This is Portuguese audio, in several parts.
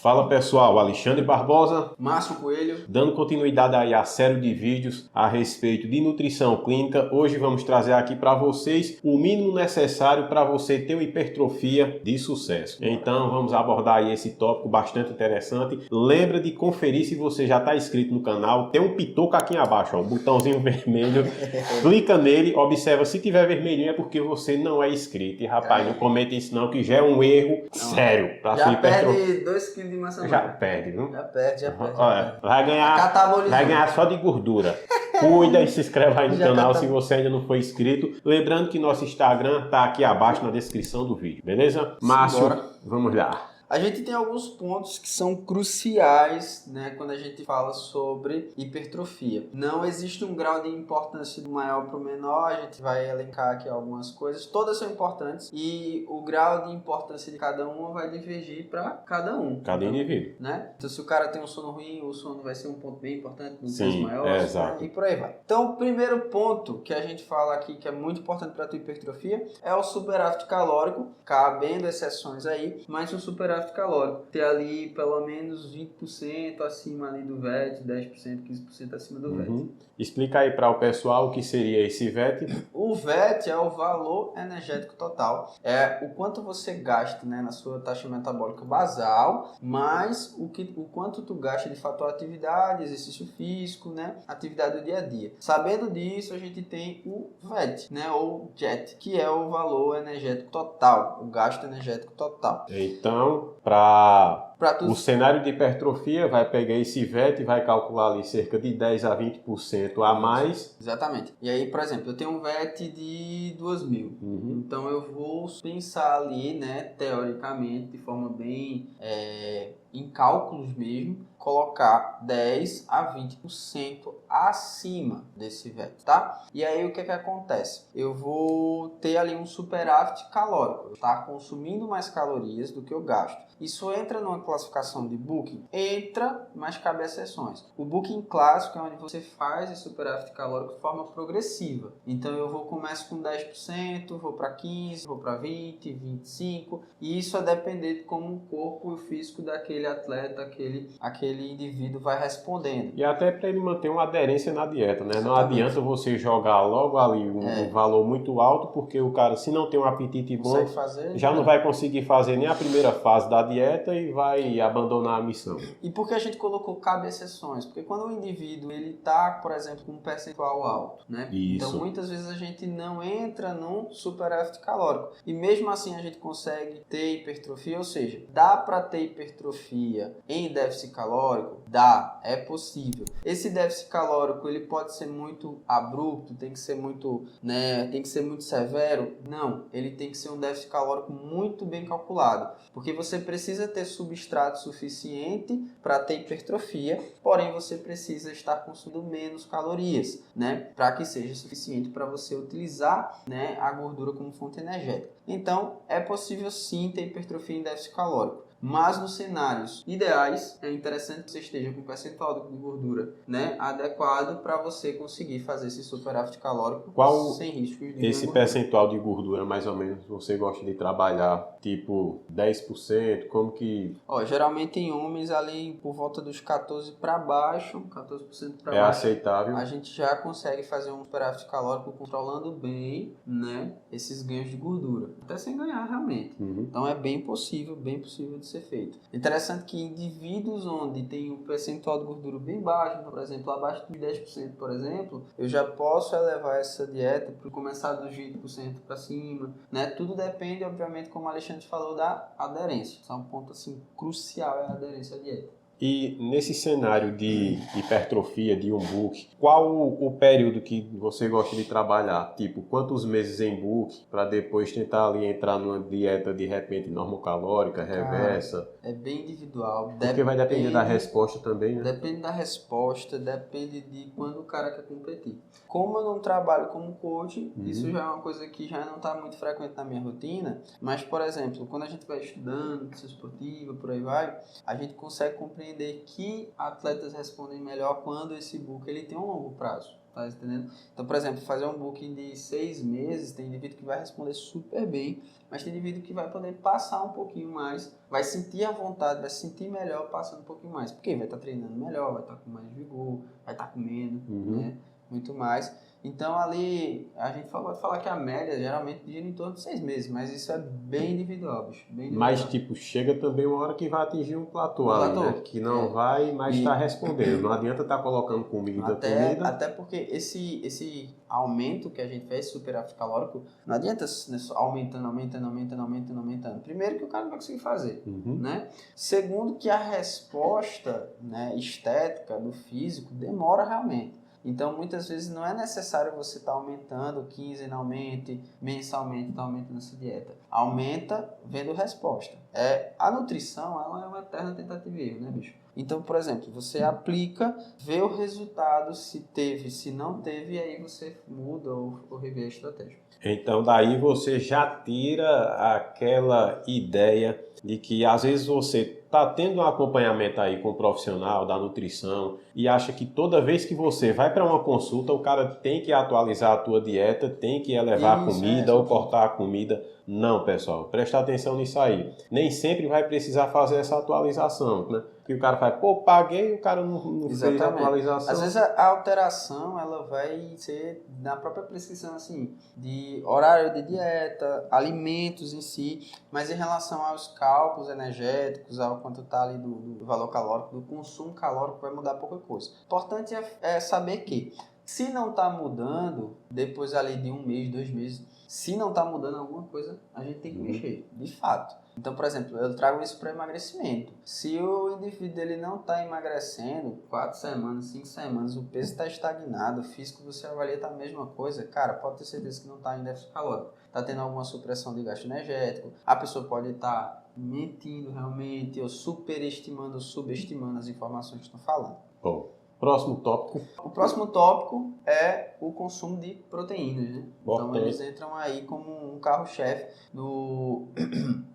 Fala pessoal, Alexandre Barbosa, Márcio Coelho. dando continuidade aí à série de vídeos a respeito de nutrição clínica. Hoje vamos trazer aqui para vocês o mínimo necessário para você ter uma hipertrofia de sucesso. Então vamos abordar aí esse tópico bastante interessante. Lembra de conferir se você já está inscrito no canal. Tem um pitoco aqui abaixo, ó, um botãozinho vermelho. Clica nele, observa, se tiver vermelhinho é porque você não é inscrito. E rapaz, não cometa isso não, que já é um erro sério para sua hipertrofia. Perde 2 kg de massa Já magra. perde, viu? Já perde. Olha, vai Catabolizando. ganhar só de gordura. Cuida e se inscreve aí no Já canal se você ainda não foi inscrito. Lembrando que nosso Instagram tá aqui abaixo na descrição do vídeo, beleza? Márcio, vamos lá. A gente tem alguns pontos que são cruciais, né, quando a gente fala sobre hipertrofia. Não existe um grau de importância do maior para o menor, a gente vai elencar aqui algumas coisas, todas são importantes e o grau de importância de cada uma vai divergir para cada um. Cada indivíduo. Né? Então, se o cara tem um sono ruim, o sono vai ser um ponto bem importante no Sim, maior, exato. né? E por aí vai. Então, o primeiro ponto que a gente fala aqui, que é muito importante para a tua hipertrofia, é o superávit calórico, cabendo exceções aí, mas o superávit calórico, ter ali pelo menos 20% acima ali do VET, 10%, 15% acima do VET. Explica aí para o pessoal o que seria esse VET. O VET é o valor energético total, é o quanto você gasta, né, na sua taxa metabólica basal, mais o quanto tu gasta de fator atividade, exercício físico, né, atividade do dia a dia. Sabendo disso, a gente tem o VET, né, ou JET, que é o valor energético total, o gasto energético total. Então, para o cenário de hipertrofia, vai pegar esse VET e vai calcular ali cerca de 10 a 20% a mais. Exatamente. E aí, por exemplo, eu tenho um VET de 2.000. Então, eu vou pensar ali, né, teoricamente, de forma bem em cálculos mesmo, colocar 10 a 20% acima desse VET, tá? E aí, o que acontece? Eu vou ter ali um superávit calórico, tá? Consumindo mais calorias do que eu gasto. Isso entra numa classificação de Booking? Entra, mas cabe exceções. O Booking clássico é onde você faz esse superávit calórico de forma progressiva. Então eu começo com 10%, vou para 15%, vou para 20%, 25%. E isso a depender de como o corpo e o físico daquele atleta, aquele indivíduo vai respondendo. E até para ele manter uma aderência na dieta, né? Não adianta você jogar logo ali um valor muito alto, porque o cara, se não tem um apetite bom, já não vai conseguir fazer nem a primeira fase da dieta e vai abandonar a missão. E por que a gente colocou cabe exceções? Porque quando o indivíduo ele está, por exemplo, com um percentual alto, né? Isso. Então muitas vezes a gente não entra num superávit calórico. E mesmo assim a gente consegue ter hipertrofia, ou seja, dá para ter hipertrofia em déficit calórico? Dá, é possível. Esse déficit calórico ele pode ser muito abrupto, tem que ser muito, né, tem que ser muito severo? Não, ele tem que ser um déficit calórico muito bem calculado, porque você precisa ter substrato suficiente para ter hipertrofia, porém você precisa estar consumindo menos calorias, né, para que seja suficiente para você utilizar, né, a gordura como fonte energética. Então, é possível sim ter hipertrofia em déficit calórico. Mas nos cenários ideais, é interessante que você esteja com um percentual de gordura, né, adequado para você conseguir fazer esse superávit calórico sem riscos de esse percentual de gordura, mais ou menos, você gosta de trabalhar? Tipo 10%? Como que... Geralmente em homens ali por volta dos 14% para baixo, 14% para baixo. É aceitável. A gente já consegue fazer um superávit calórico controlando bem, né, esses ganhos de gordura. Até sem ganhar realmente. Então é bem possível de ser feito. Interessante que indivíduos onde tem um percentual de gordura bem baixo, por exemplo, abaixo de 10%, por exemplo, eu já posso elevar essa dieta para começar dos 20% para cima, né? Tudo depende, obviamente, como o Alexandre falou, da aderência. Isso é um ponto assim crucial, é a aderência à dieta. E nesse cenário de hipertrofia, de um book, qual o período que você gosta de trabalhar? Tipo, quantos meses em book para depois tentar ali entrar numa dieta de repente normocalórica, reversa? É bem individual. Porque vai depender da resposta também, né? Depende da resposta, depende de quando o cara quer competir. Como eu não trabalho como coach, isso já é uma coisa que já não está muito frequente na minha rotina, mas, por exemplo, quando a gente vai estudando, nutrição esportiva, por aí vai, a gente consegue compreender compreender que atletas respondem melhor quando esse book ele tem um longo prazo. Tá entendendo? Então, por exemplo, fazer um booking de 6 meses, tem indivíduo que vai responder super bem, mas tem indivíduo que vai poder passar um pouquinho mais, vai sentir a vontade, vai se sentir melhor passando um pouquinho mais. Porque vai estar treinando melhor, vai estar com mais vigor, vai estar comendo, né? Muito mais. Então, ali, a gente pode falar que a média geralmente gira em torno de 6 meses, mas isso é bem individual, bicho. Bem individual. Mas, tipo, chega também uma hora que vai atingir um platô ali, né? Que não vai mais estar respondendo. Não adianta estar colocando comida. Até porque esse aumento que a gente fez, superávit calórico, não adianta aumentando. Primeiro que o cara não vai conseguir fazer, né? Segundo que a resposta, né, estética do físico demora realmente. Então, muitas vezes não é necessário você estar aumentando quinzenalmente, mensalmente, tá aumentando essa dieta. Aumenta vendo resposta. A nutrição, ela é uma eterna tentativa e erro, né, bicho? Então, por exemplo, você aplica, vê o resultado, se teve, se não teve, e aí você muda ou revê a estratégia. Então, daí você já tira aquela ideia de que às vezes você está tendo um acompanhamento aí com o profissional da nutrição e acha que toda vez que você vai para uma consulta, o cara tem que atualizar a tua dieta, tem que elevar a comida ou cortar a comida. Não, pessoal, presta atenção nisso aí. Nem sempre vai precisar fazer essa atualização, né? Que o cara faz, pô, paguei, o cara não fez a atualização. Às vezes a alteração, ela vai ser na própria prescrição, assim, de horário de dieta, alimentos em si, mas em relação aos cálculos energéticos, ao quanto está ali do valor calórico, do consumo calórico, vai mudar pouca coisa. O importante é saber que, se não está mudando, depois ali de 1 mês, 2 meses, se não está mudando alguma coisa, a gente tem que mexer, de fato. Então, por exemplo, eu trago isso para emagrecimento. Se o indivíduo ele não está emagrecendo, 4 semanas, 5 semanas, o peso está estagnado, o físico você avalia está a mesma coisa, cara, pode ter certeza que não está em déficit calórico. Está tendo alguma supressão de gasto energético, a pessoa pode estar mentindo realmente, ou superestimando ou subestimando as informações que estão falando. Bom. Próximo tópico. O próximo tópico é o consumo de proteínas, né? Então eles entram aí como um carro-chefe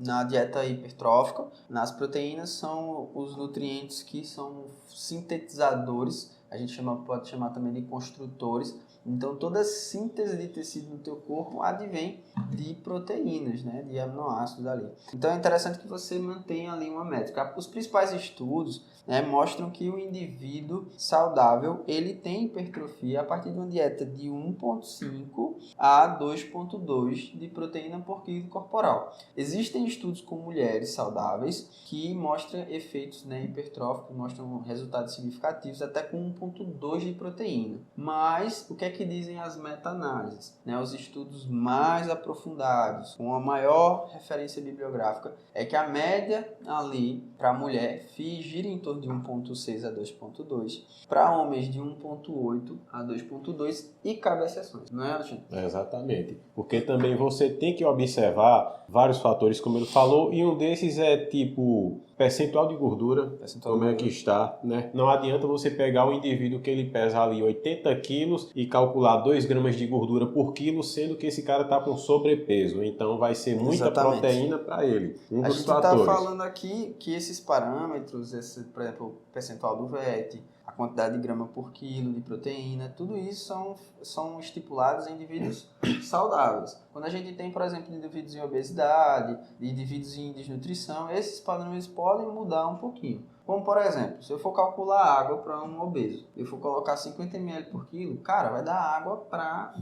na dieta hipertrófica. Nas proteínas são os nutrientes que são sintetizadores, a gente pode chamar também de construtores. Então toda síntese de tecido no teu corpo advém de proteínas, né? De aminoácidos ali. Então é interessante que você mantenha ali uma métrica. Os principais estudos, né, mostram que o indivíduo saudável ele tem hipertrofia a partir de uma dieta de 1,5 a 2,2 de proteína por quilo corporal. Existem estudos com mulheres saudáveis que mostram efeitos, né, hipertróficos, mostram resultados significativos até com 1,2 de proteína. Mas o que é que dizem as meta-análises? Né, os estudos mais aprofundados, com a maior referência bibliográfica, é que a média ali para a mulher gira em torno de 1,6 a 2,2, para homens de 1,8 a 2,2 e cabe exceções, não é, Alexandre? Exatamente, porque também você tem que observar vários fatores, como ele falou, e um desses é tipo percentual de gordura, como é que está, né? Não adianta você pegar um indivíduo que ele pesa ali 80 quilos e calcular 2 gramas de gordura por quilo, sendo que esse cara está com sobrepeso, então vai ser muita proteína para ele. A gente está falando aqui que esses parâmetros, por exemplo, o percentual do VET, a quantidade de grama por quilo de proteína, tudo isso são estipulados em indivíduos saudáveis. Quando a gente tem, por exemplo, indivíduos em obesidade, indivíduos em desnutrição, esses padrões podem mudar um pouquinho. Como, por exemplo, se eu for calcular água para um obeso, eu for colocar 50 ml por quilo, cara, vai dar água para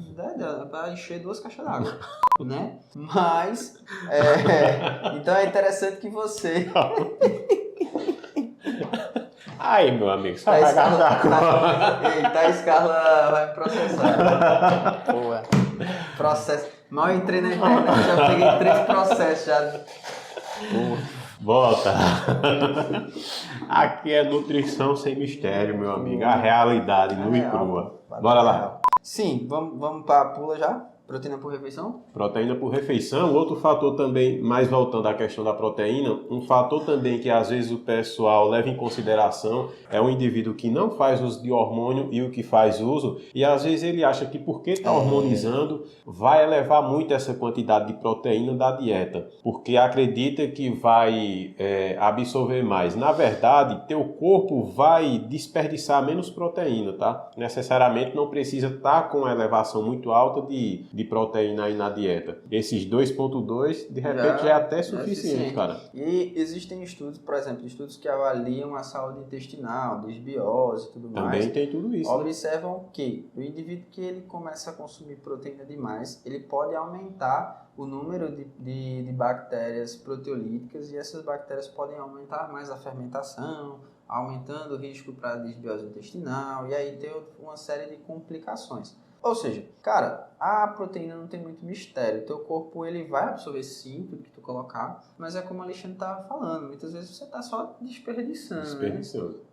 encher 2 caixas d'água, né? Mas, então é interessante que você... Aí, meu amigo, só vai gastar agora. Eita, Carla vai me processar. Boa. Processo. Mal entrei na internet, já peguei 3 processos já. Boa. Volta. Aqui é nutrição sem mistério, meu amigo. A realidade nua e crua. Bora lá. Sim, vamos para a pula já? Proteína por refeição? Proteína por refeição. Outro fator também, mais voltando à questão da proteína, um fator também que às vezes o pessoal leva em consideração é um indivíduo que não faz uso de hormônio e o que faz uso, e às vezes ele acha que porque está hormonizando vai elevar muito essa quantidade de proteína da dieta, porque acredita que vai absorver mais. Na verdade, teu corpo vai desperdiçar menos proteína, tá? Necessariamente não precisa estar com uma elevação muito alta de proteína aí na dieta. Esses 2,2 de repente já é até suficiente, cara. E existem estudos, por exemplo, estudos que avaliam a saúde intestinal, desbiose e tudo mais. Também tem tudo isso. Observam que o indivíduo que ele começa a consumir proteína demais, ele pode aumentar o número de bactérias proteolíticas, e essas bactérias podem aumentar mais a fermentação, aumentando o risco para desbiose intestinal, e aí tem uma série de complicações. Ou seja, cara, a proteína não tem muito mistério. O teu corpo ele vai absorver sim tudo que tu colocar, mas é como o Alexandre estava falando, muitas vezes você está só desperdiçando. Né?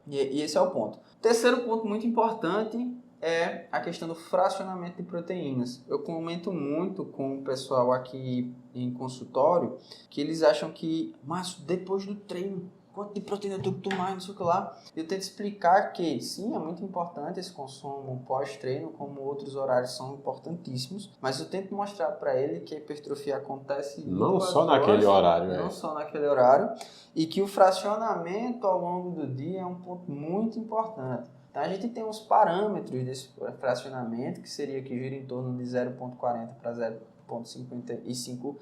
E esse é o ponto. Terceiro ponto muito importante é a questão do fracionamento de proteínas. Eu comento muito com o pessoal aqui em consultório que eles acham que, Márcio, depois do treino, quanto de proteína tu tomar, não sei o que lá. Eu tento explicar que, sim, é muito importante esse consumo pós-treino, como outros horários são importantíssimos, mas eu tento mostrar para ele que a hipertrofia acontece não só naquele horário, não só naquele horário, e que o fracionamento ao longo do dia é um ponto muito importante. Então, a gente tem uns parâmetros desse fracionamento, que seria que gira em torno de 0,40 para 0,55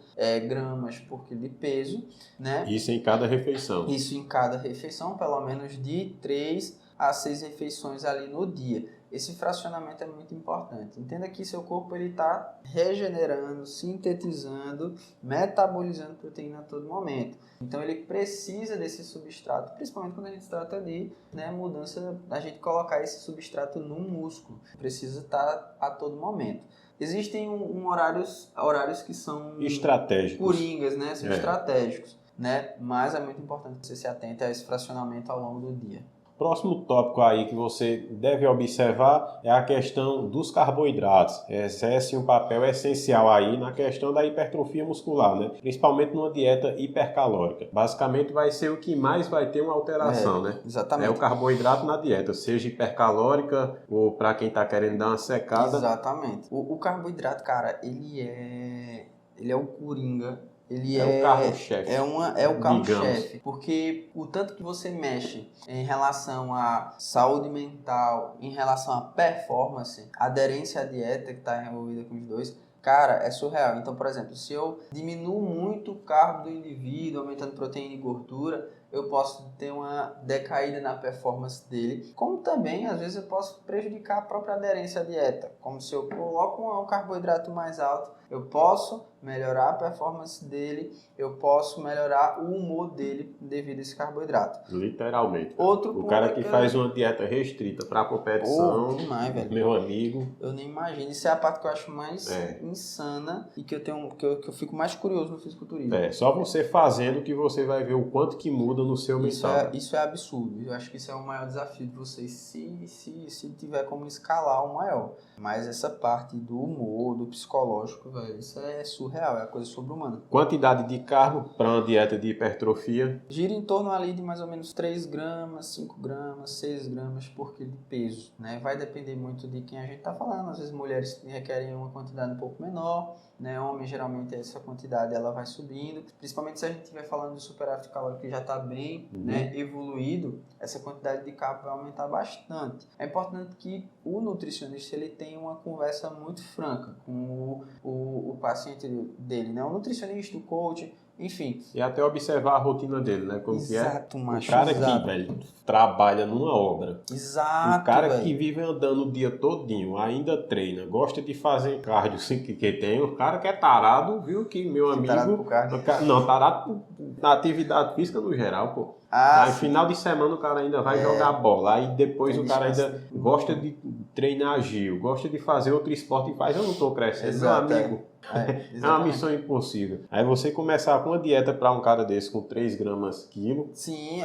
gramas por quilo de peso, né? Isso em cada refeição. Isso em cada refeição, pelo menos de 3 a 6 refeições ali no dia. Esse fracionamento é muito importante. Entenda que seu corpo está regenerando, sintetizando, metabolizando proteína a todo momento. Então ele precisa desse substrato, principalmente quando a gente trata de mudança, a gente colocar esse substrato no músculo. Precisa estar a todo momento. Existem horários que são estratégicos, coringas, né? São estratégicos, né? Mas é muito importante que você se atente a esse fracionamento ao longo do dia. Próximo tópico aí que você deve observar é a questão dos carboidratos. Exerce um papel essencial aí na questão da hipertrofia muscular, né? Principalmente numa dieta hipercalórica. Basicamente vai ser o que mais vai ter uma alteração, né? Exatamente. É o carboidrato na dieta, seja hipercalórica ou para quem está querendo dar uma secada. Exatamente. O carboidrato, cara, ele é o coringa. Ele o carro-chefe. É o carro-chefe, porque o tanto que você mexe em relação à saúde mental, em relação à performance, aderência à dieta que está envolvida com os dois, cara, é surreal. Então, por exemplo, se eu diminuo muito o carbo do indivíduo, aumentando proteína e gordura, eu posso ter uma decaída na performance dele, como também, às vezes, eu posso prejudicar a própria aderência à dieta. Como se eu coloco um carboidrato mais alto, eu posso melhorar a performance dele, eu posso melhorar o humor dele devido a esse carboidrato. Literalmente. O cara que faz uma dieta restrita para competição, demais, velho. Meu amigo. Eu nem imagino. Isso é a parte que eu acho mais insana e que eu fico mais curioso no fisiculturismo. Só você fazendo que você vai ver o quanto que muda no seu mental. Isso é absurdo. Eu acho que isso é o maior desafio de vocês, se tiver como escalar o maior. Mas essa parte do humor, do psicológico, velho, isso é surreal, é a coisa sobre-humana. Quantidade de carbo para uma dieta de hipertrofia? Gira em torno ali de mais ou menos 3 gramas, 5 gramas, 6 gramas por quilo de peso, né? Vai depender muito de quem a gente está falando. Às vezes mulheres requerem uma quantidade um pouco menor, né? Homens, geralmente, essa quantidade ela vai subindo. Principalmente se a gente estiver falando de superávit calórico que já está bem evoluído, essa quantidade de carbo vai aumentar bastante. É importante que o nutricionista ele tenha uma conversa muito franca com o paciente dele, né? O nutricionista, o coach, enfim. E até observar a rotina dele, né? Como exato, que é. Macho, o cara exato. que, velho, trabalha numa obra. Exato, o cara velho. que vive andando o dia todinho, ainda treina, gosta de fazer cardio, que tem. O cara que é tarado, viu que meu amigo... Tarado pro cardio. Não, tarado na atividade física no geral, pô. Aí, final de semana, o cara ainda vai jogar bola. Aí, depois, o cara ainda gosta de treinar Gil, gosta de fazer outro esporte e faz. Eu não tô crescendo. Exato, Meu amigo, É, É uma exatamente. missão impossível. Aí você começar com uma dieta para um cara desse com 3 gramas quilo. Sim,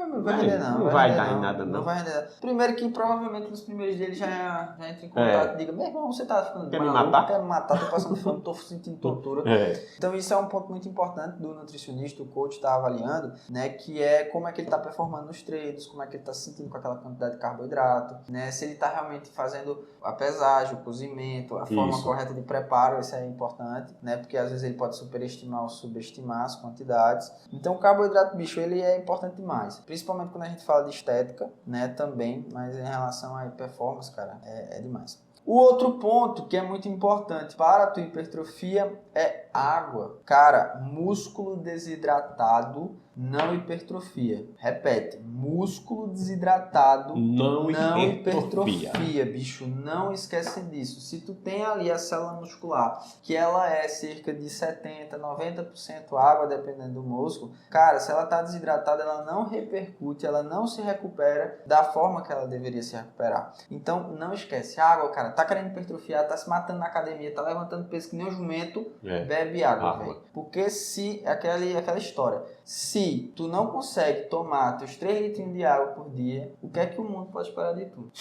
não vai render não. Não vai render dar em nada, não. Não vai render. Primeiro que provavelmente nos primeiros dias ele já entra em contato e diga, meu irmão, você tá ficando Quer me maluco, matar? quer me matar, tô passando fome, tô sentindo tortura. É. Então isso é um ponto muito importante do nutricionista, o coach está avaliando, né, que é como é que ele está performando nos treinos, como é que ele está se sentindo com aquela quantidade de carboidrato, né, se ele está realmente fazendo a pesagem, o cozimento, a forma correta de preparo, isso é importante, né, porque às vezes ele pode superestimar ou subestimar as quantidades. Então o carboidrato, bicho, ele é importante demais, principalmente quando a gente fala de estética, né, também, mas em relação à performance, cara, é demais. O outro ponto que é muito importante para a tua hipertrofia é água. Cara, músculo desidratado não hipertrofia. Repete, músculo desidratado não hipertrofia, bicho. Não esquece disso. Se tu tem ali a célula muscular, que ela é cerca de 70%, 90% água, dependendo do músculo, cara, se ela está desidratada, ela não repercute, ela não se recupera da forma que ela deveria se recuperar. Então, não esquece. Água, cara, tá querendo hipertrofiar, tá se matando na academia, tá levantando peso que nem um jumento, bebe água, velho. Porque se, aquela história, se tu não consegue tomar teus 3 litros de água por dia, o que é que o mundo pode esperar de tu?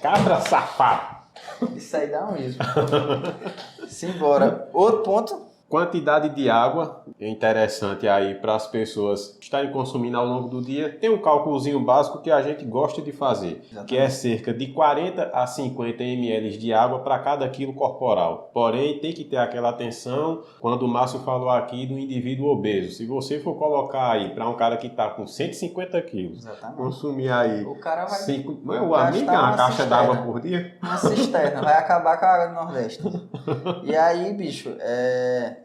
Cabra safado! Isso aí dá um mesmo. Simbora. Outro ponto. Quantidade de água é interessante aí para as pessoas estarem consumindo ao longo do dia. Tem um cálculozinho básico que a gente gosta de fazer, exatamente, que é cerca de 40 a 50 ml de água para cada quilo corporal. Porém, tem que ter aquela atenção quando o Márcio falou aqui do indivíduo obeso. Se você for colocar aí para um cara que está com 150 quilos, exatamente, consumir aí... O cara vai Meu amigo, uma caixa d'água por dia? Uma cisterna, vai acabar com a água do Nordeste. E aí, bicho,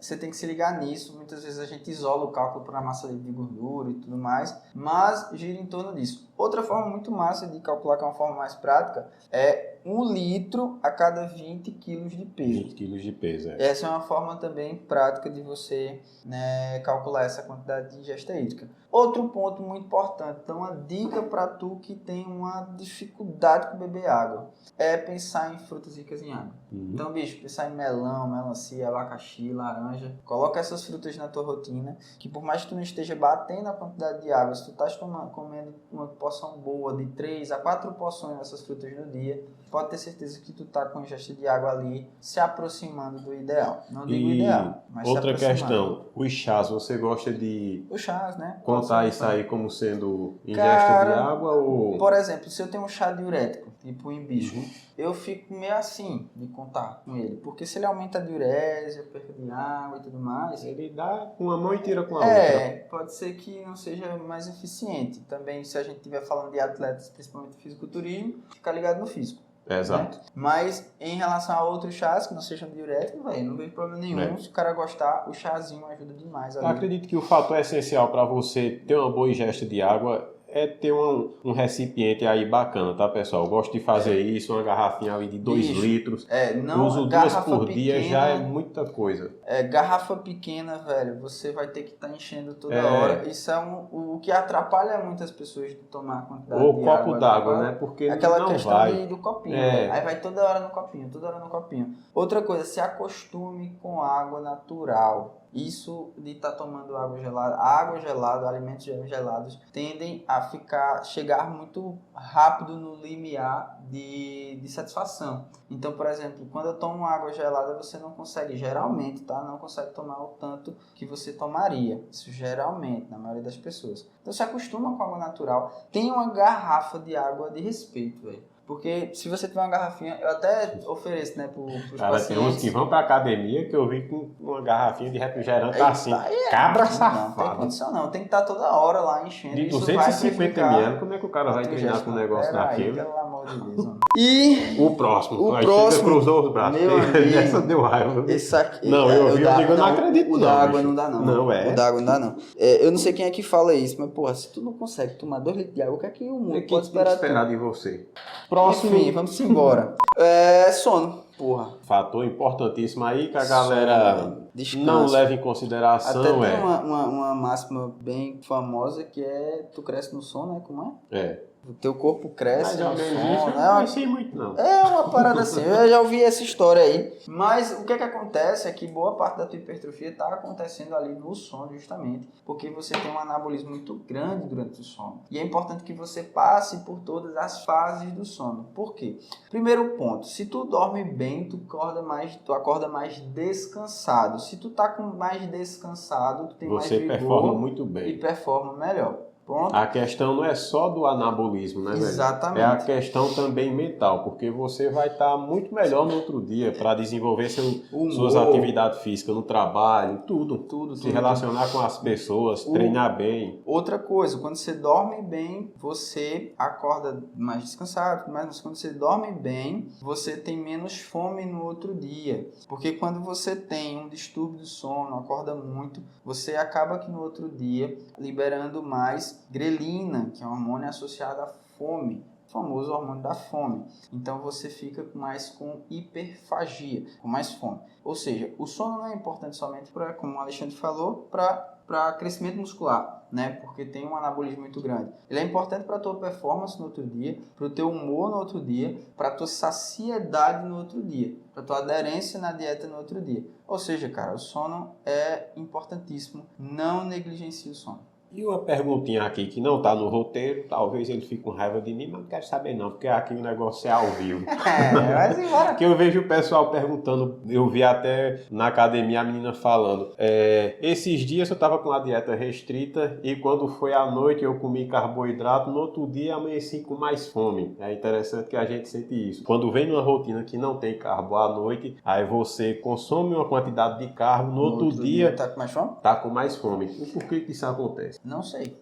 você tem que se ligar nisso. Muitas vezes a gente isola o cálculo para a massa livre de gordura e tudo mais, mas gira em torno disso. Outra forma muito massa de calcular, que é uma forma mais prática, é 1 litro a cada 20 quilos de peso. 20 quilos de peso, Essa é uma forma também prática de você, né, calcular essa quantidade de ingesta hídrica. Outro ponto muito importante, então uma dica para tu que tem uma dificuldade com beber água, é pensar em frutas ricas em água. Então, bicho, pensar em melão, melancia, abacaxi, laranja. Coloca essas frutas na tua rotina, que por mais que tu não esteja batendo a quantidade de água, se tu estás comendo uma porção boa de 3 a 4 porções dessas frutas no dia, pode ter certeza que tu tá com ingesta de água ali se aproximando do ideal. Não digo ideal, mas outra se aproximando. Questão, os chás, você gosta de... Os chás, né? Contar isso aí como sendo ingesta de água ou... Por exemplo, se eu tenho um chá diurético, tipo o hibisco, eu fico meio assim de contar com ele, porque se ele aumenta a diurese, a perda de água e tudo mais... Ele dá com uma mão e tira com a outra. Pode ser que não seja mais eficiente. Também, se a gente estiver falando de atletas, principalmente fisiculturismo, ficar ligado no físico. Exato. Né? Mas em relação a outros chás que não sejam diuréticos, não vejo problema nenhum. Se o cara gostar, o chazinho ajuda demais. Eu acredito que o fator essencial para você ter uma boa ingesta de água é ter um recipiente aí bacana, tá, pessoal? Eu gosto de fazer isso, uma garrafinha ali de 2 litros. Não, uso 2 por dia, já é muita coisa. Garrafa pequena, velho, você vai ter que estar enchendo toda hora. Isso é o que atrapalha muitas pessoas de tomar a quantidade ou de copo água. d'água, né? Porque aquela não questão vai. do copinho. Aí vai toda hora no copinho, toda hora no copinho. Outra coisa, se acostume com água natural. Isso de estar tomando água gelada, alimentos gelados, tendem a chegar muito rápido no limiar de satisfação. Então, por exemplo, quando eu tomo água gelada, você não consegue, geralmente, tá? Não consegue tomar o tanto que você tomaria. Isso geralmente, na maioria das pessoas. Então, se acostuma com água natural. Tem uma garrafa de água de respeito, velho. Porque se você tiver uma garrafinha, eu até ofereço, né, pros pacientes. Tem uns que vão pra academia que eu vi com uma garrafinha de refrigerante assim. Cabra safado. Não tem condição não, tem que estar toda hora lá enchendo. De 250 ml, como é que o cara vai treinar com um negócio daquele? Pelo amor de Deus, mano. E o próximo. O próximo. Cruzou os braços. Meu amigo, essa deu raiva. Esse aqui, não, eu não acredito. O da água não dá não. Não é? O da água não dá não. Eu não sei quem é que fala isso, mas porra, se tu não consegue tomar 2 litros de água, o que é que o mundo pode esperar de você? Próximo. Enfim, vamos embora. Sono. Porra. Fator importantíssimo aí que a galera não leva em consideração. Até tem uma máxima bem famosa que é tu cresce no sono, né? Como é? O teu corpo cresce Mais ou no menos sono. isso, eu não conheci muito não. É uma parada assim, eu já ouvi essa história aí. Mas o que acontece é que boa parte da tua hipertrofia está acontecendo ali no sono, justamente porque você tem um anabolismo muito grande durante o sono. E é importante que você passe por todas as fases do sono. Por quê? Primeiro ponto, se tu dorme bem, tu acorda mais descansado. Se tu tá com mais descansado, tu tem mais vigor. Você performa muito bem. E performa melhor. Pronto. A questão não é só do anabolismo, né, velho? Exatamente. É a questão também mental, porque você vai estar muito melhor no outro dia para desenvolver suas atividades físicas no trabalho, tudo. Se relacionar com as pessoas, treinar bem. Outra coisa, quando você dorme bem, você acorda mais descansado, mas quando você dorme bem, você tem menos fome no outro dia. Porque quando você tem um distúrbio do sono, acorda muito, você acaba que no outro dia liberando mais grelina, que é um hormônio associado à fome, o famoso hormônio da fome. Então você fica mais com hiperfagia, com mais fome. Ou seja, o sono não é importante somente para, como o Alexandre falou, para crescimento muscular, né? Porque tem um anabolismo muito grande. Ele é importante para a tua performance no outro dia, para o teu humor no outro dia, para a tua saciedade no outro dia, para a tua aderência na dieta no outro dia. Ou seja, cara, o sono é importantíssimo. Não negligencie o sono. E uma perguntinha aqui que não está no roteiro, talvez ele fique com raiva de mim, mas não quero saber não, porque aqui o negócio é ao vivo. Mas embora. Que eu vejo o pessoal perguntando, eu vi até na academia a menina falando, esses dias eu estava com a dieta restrita e quando foi à noite eu comi carboidrato, no outro dia amanheci com mais fome. É interessante que a gente sente isso. Quando vem numa rotina que não tem carbo à noite, aí você consome uma quantidade de carbo, no outro dia tá com mais fome? Tá com mais fome. E por que isso acontece? Não sei.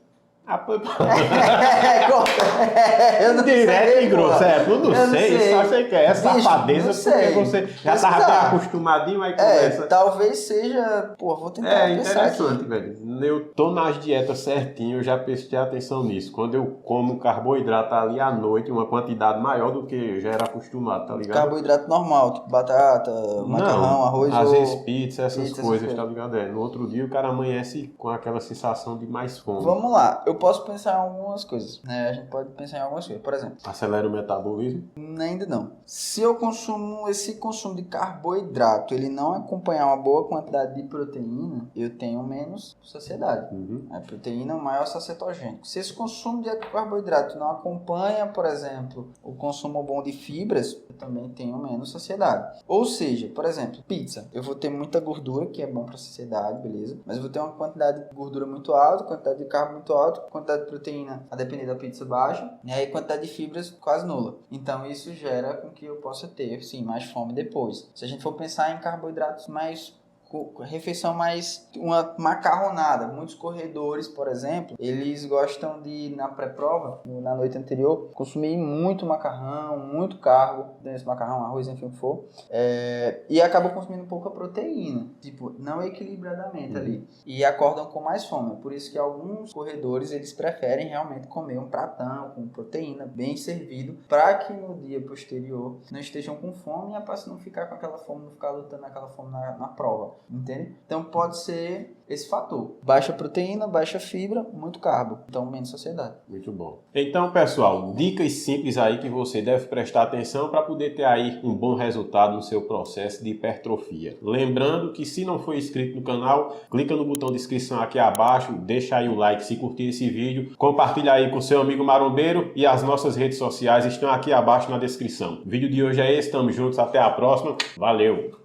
Eu não direto e grosso, eu não sei, só sei que é safadeza, porque você já estava até acostumadinho, aí começa. Talvez seja, vou tentar pensar interessante, aqui. Velho. Eu tô nas dietas certinho, eu já prestei atenção nisso. Quando eu como carboidrato ali à noite, uma quantidade maior do que eu já era acostumado, tá ligado? Carboidrato normal, tipo batata, macarrão, arroz às vezes pizza, essas coisas, tá ligado? No outro dia o cara amanhece com aquela sensação de mais fome. Vamos lá, eu posso pensar em algumas coisas, né? A gente pode pensar em algumas coisas, por exemplo. Acelera o metabolismo? Ainda não. Se eu consumo esse consumo de carboidrato, ele não acompanhar uma boa quantidade de proteína, eu tenho menos saciedade. A proteína é o maior sacetogênico. Se esse consumo de carboidrato não acompanha, por exemplo, o consumo bom de fibras, eu também tenho menos saciedade. Ou seja, por exemplo, pizza. Eu vou ter muita gordura, que é bom para a saciedade, beleza? Mas eu vou ter uma quantidade de gordura muito alta, quantidade de carbo muito alta, quantidade de proteína, a depender da pizza, baixa, e aí quantidade de fibras quase nula. Então isso gera com que eu possa ter, sim, mais fome depois. Se a gente for pensar em carboidratos mais refeição mais uma macarronada. Muitos corredores, por exemplo, eles gostam de, na pré-prova, na noite anterior, consumir muito macarrão, muito carbo, desse macarrão, arroz, enfim, o que for, e acabam consumindo pouca proteína, tipo, não equilibradamente ali, e acordam com mais fome. Por isso que alguns corredores, eles preferem realmente comer um pratão com proteína bem servido, para que no dia posterior não estejam com fome e a paciente não ficar com aquela fome, não ficar lutando aquela fome na prova. Entende? Então pode ser esse fator. Baixa proteína, baixa fibra, muito carbo. Então menos saciedade. Muito bom. Então, pessoal, dicas simples aí que você deve prestar atenção para poder ter aí um bom resultado no seu processo de hipertrofia. Lembrando que se não for inscrito no canal, clica no botão de inscrição aqui abaixo, deixa aí um like se curtir esse vídeo, compartilha aí com seu amigo marombeiro e as nossas redes sociais estão aqui abaixo na descrição. O vídeo de hoje é esse, tamo juntos, até a próxima, valeu!